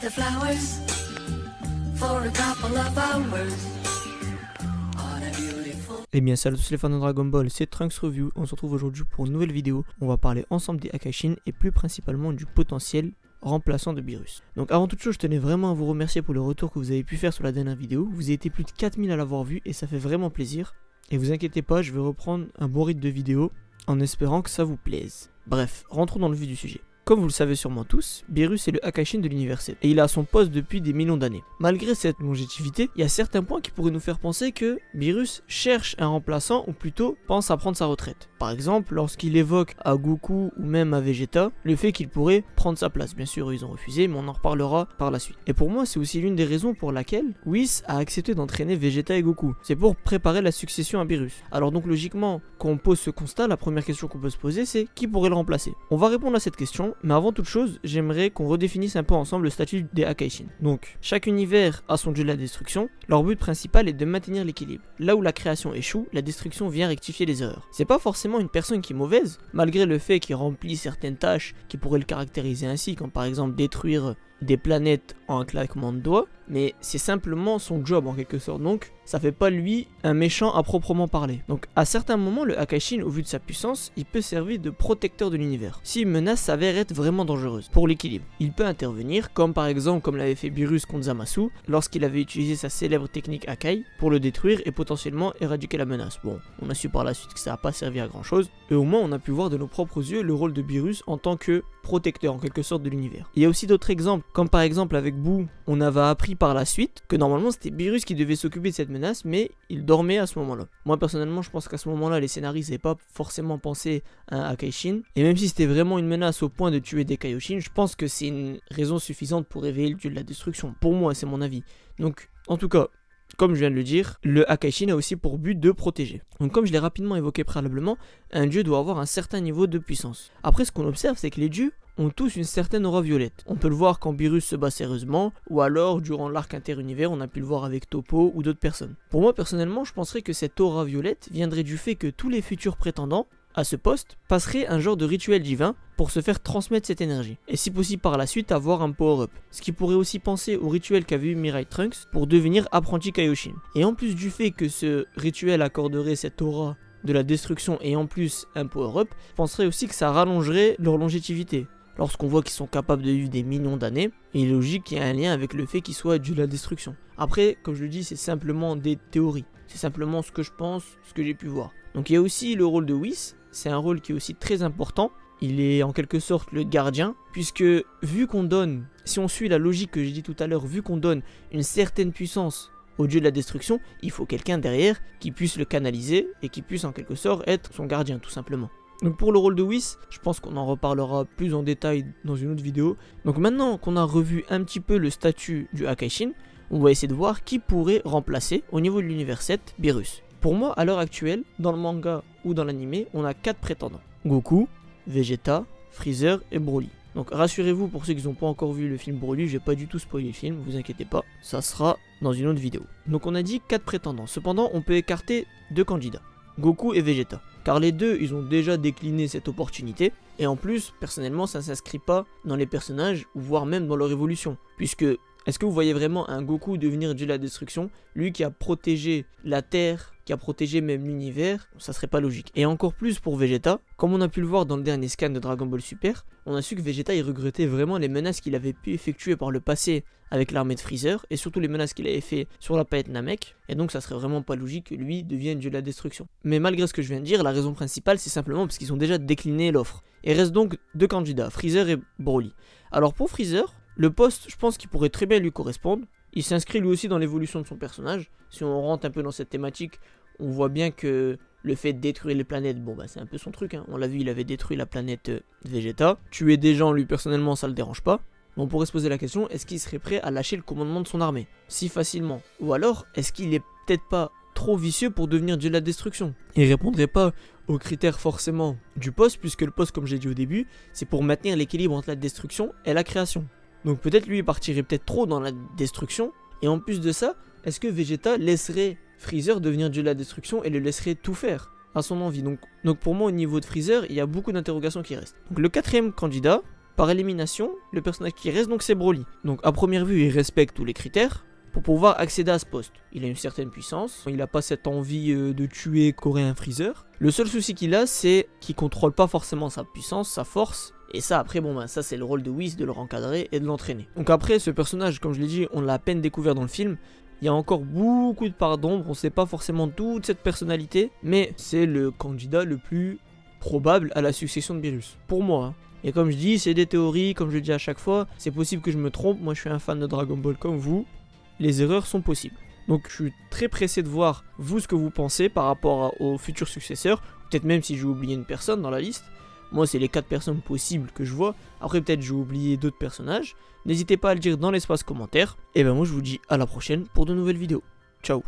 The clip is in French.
the flowers for a couple of hours on a beautiful. Eh bien salut à tous les fans de Dragon Ball, c'est Trunks Review. On se retrouve aujourd'hui pour une nouvelle vidéo. On va parler ensemble des Akaishin et plus principalement du potentiel remplaçant de Beerus. Donc avant toute chose, je tenais vraiment à vous remercier pour le retour que vous avez pu faire sur la dernière vidéo. Vous avez été plus de 4000 à l'avoir vu et ça fait vraiment plaisir. Et vous inquiétez pas, je vais reprendre un bon rythme de vidéo en espérant que ça vous plaise. Bref, rentrons dans le vif du sujet. Comme vous le savez sûrement tous, Beerus est le Akaishin de l'univers 7 et il est à son poste depuis des millions d'années. Malgré cette longévité, il y a certains points qui pourraient nous faire penser que Beerus cherche un remplaçant ou plutôt pense à prendre sa retraite. Par exemple, lorsqu'il évoque à Goku ou même à Vegeta le fait qu'il pourrait prendre sa place. Bien sûr, ils ont refusé, mais on en reparlera par la suite. Et pour moi, c'est aussi l'une des raisons pour laquelle Whis a accepté d'entraîner Vegeta et Goku. C'est pour préparer la succession à Beerus. Alors donc logiquement, quand on pose ce constat, la première question qu'on peut se poser, c'est qui pourrait le remplacer? On va répondre à cette question, mais avant toute chose, j'aimerais qu'on redéfinisse un peu ensemble le statut des Akaishin. Donc, chaque univers a son dieu de la destruction. Leur but principal est de maintenir l'équilibre. Là où la création échoue, la destruction vient rectifier les erreurs. C'est pas forcément une personne qui est mauvaise, malgré le fait qu'il remplit certaines tâches qui pourraient le caractériser ainsi, comme par exemple détruire des planètes en un claquement de doigts, mais c'est simplement son job en quelque sorte, donc ça fait pas lui un méchant à proprement parler. Donc à certains moments, le Akaishin, au vu de sa puissance, il peut servir de protecteur de l'univers, si une menace s'avère être vraiment dangereuse pour l'équilibre. Il peut intervenir, comme par exemple comme l'avait fait Beerus contre Zamasu, lorsqu'il avait utilisé sa célèbre technique Akai pour le détruire et potentiellement éradiquer la menace. Bon, on a su par la suite que ça n'a pas servi à grand chose, et au moins on a pu voir de nos propres yeux le rôle de Beerus en tant que protecteur en quelque sorte de l'univers. Il y a aussi d'autres exemples, comme par exemple avec Boo, on avait appris par la suite que normalement c'était Beerus qui devait s'occuper de cette menace, mais il dormait à ce moment-là. Moi personnellement, je pense qu'à ce moment-là, les scénaristes n'avaient pas forcément pensé à un Akaishin, et même si c'était vraiment une menace au point de tuer des Kaioshin, je pense que c'est une raison suffisante pour réveiller le dieu de la destruction. Pour moi, c'est mon avis. Donc, en tout cas, comme je viens de le dire, le Akaishin a aussi pour but de protéger. Donc comme je l'ai rapidement évoqué préalablement, un dieu doit avoir un certain niveau de puissance. Après, ce qu'on observe, c'est que les dieux ont tous une certaine aura violette. On peut le voir quand Beerus se bat sérieusement, ou alors durant l'arc inter-univers, on a pu le voir avec Toppo ou d'autres personnes. Pour moi personnellement, je penserais que cette aura violette viendrait du fait que tous les futurs prétendants à ce poste passerait un genre de rituel divin pour se faire transmettre cette énergie, et si possible par la suite avoir un power-up, ce qui pourrait aussi penser au rituel qu'avait eu Mirai Trunks pour devenir apprenti Kaioshin. Et en plus du fait que ce rituel accorderait cette aura de la destruction et en plus un power-up, je penserais aussi que ça rallongerait leur longévité. Lorsqu'on voit qu'ils sont capables de vivre des millions d'années, il est logique qu'il y ait un lien avec le fait qu'ils soient dieux de la destruction. Après, comme je le dis, c'est simplement des théories, c'est simplement ce que je pense, ce que j'ai pu voir. Donc il y a aussi le rôle de Whis. C'est un rôle qui est aussi très important. Il est en quelque sorte le gardien, puisque vu qu'on donne, si on suit la logique que j'ai dit tout à l'heure, vu qu'on donne une certaine puissance au dieu de la destruction, il faut quelqu'un derrière qui puisse le canaliser et qui puisse en quelque sorte être son gardien tout simplement. Donc pour le rôle de Whis, je pense qu'on en reparlera plus en détail dans une autre vidéo. Donc maintenant qu'on a revu un petit peu le statut du Akaishin, on va essayer de voir qui pourrait remplacer au niveau de l'univers 7 Beerus. Pour moi, à l'heure actuelle, dans le manga ou dans l'anime, on a 4 prétendants. Goku, Vegeta, Freezer et Broly. Donc rassurez-vous, pour ceux qui n'ont pas encore vu le film Broly, je vais pas du tout spoiler le film, vous inquiétez pas, ça sera dans une autre vidéo. Donc on a dit 4 prétendants, cependant on peut écarter 2 candidats, Goku et Vegeta. Car les deux, ils ont déjà décliné cette opportunité, et en plus, personnellement, ça ne s'inscrit pas dans les personnages, voire même dans leur évolution, puisque est-ce que vous voyez vraiment un Goku devenir dieu de la destruction, lui qui a protégé la Terre, qui a protégé même l'univers? Ça serait pas logique. Et encore plus pour Vegeta, comme on a pu le voir dans le dernier scan de Dragon Ball Super, on a su que Vegeta il regrettait vraiment les menaces qu'il avait pu effectuer par le passé avec l'armée de Freezer, et surtout les menaces qu'il avait fait sur la planète Namek, et donc ça serait vraiment pas logique que lui devienne dieu de la destruction. Mais malgré ce que je viens de dire, la raison principale c'est simplement parce qu'ils ont déjà décliné l'offre. Il reste donc 2 candidats, Freezer et Broly. Alors pour Freezer, le poste, je pense qu'il pourrait très bien lui correspondre. Il s'inscrit lui aussi dans l'évolution de son personnage. Si on rentre un peu dans cette thématique, on voit bien que le fait de détruire les planètes, bon bah c'est un peu son truc, hein. On l'a vu, il avait détruit la planète Vegeta. Tuer des gens, lui personnellement, ça le dérange pas. On pourrait se poser la question, est-ce qu'il serait prêt à lâcher le commandement de son armée si facilement? Ou alors, est-ce qu'il est peut-être pas trop vicieux pour devenir dieu de la destruction? Il répondrait pas aux critères forcément du poste, puisque le poste, comme j'ai dit au début, c'est pour maintenir l'équilibre entre la destruction et la création. Donc peut-être lui il partirait peut-être trop dans la destruction, et en plus de ça, est-ce que Vegeta laisserait Freezer devenir dieu de la destruction et le laisserait tout faire à son envie? Donc pour moi au niveau de Freezer, il y a beaucoup d'interrogations qui restent. Donc le quatrième candidat, Par élimination, le personnage qui reste donc c'est Broly. Donc à première vue il respecte tous les critères pour pouvoir accéder à ce poste. Il a une certaine puissance, il n'a pas cette envie de tuer qu'aurait un Freezer. Le seul souci qu'il a, c'est qu'il contrôle pas forcément sa puissance, sa force. Et ça après bon ben ça c'est le rôle de Whis de le encadrer et de l'entraîner. Donc après ce personnage, comme je l'ai dit, on l'a à peine découvert dans le film. Il y a encore beaucoup de parts d'ombre, on sait pas forcément toute cette personnalité, mais c'est le candidat le plus probable à la succession de Beerus. Pour moi, hein. Et comme je dis, c'est des théories, comme je le dis à chaque fois, c'est possible que je me trompe, moi je suis un fan de Dragon Ball comme vous, les erreurs sont possibles. Donc je suis très pressé de voir vous ce que vous pensez par rapport aux futurs successeurs, peut-être même si j'ai oublié une personne dans la liste. Moi c'est les 4 personnes possibles que je vois, après peut-être j'ai oublié d'autres personnages. N'hésitez pas à le dire dans l'espace commentaire, et ben moi je vous dis à la prochaine pour de nouvelles vidéos. Ciao.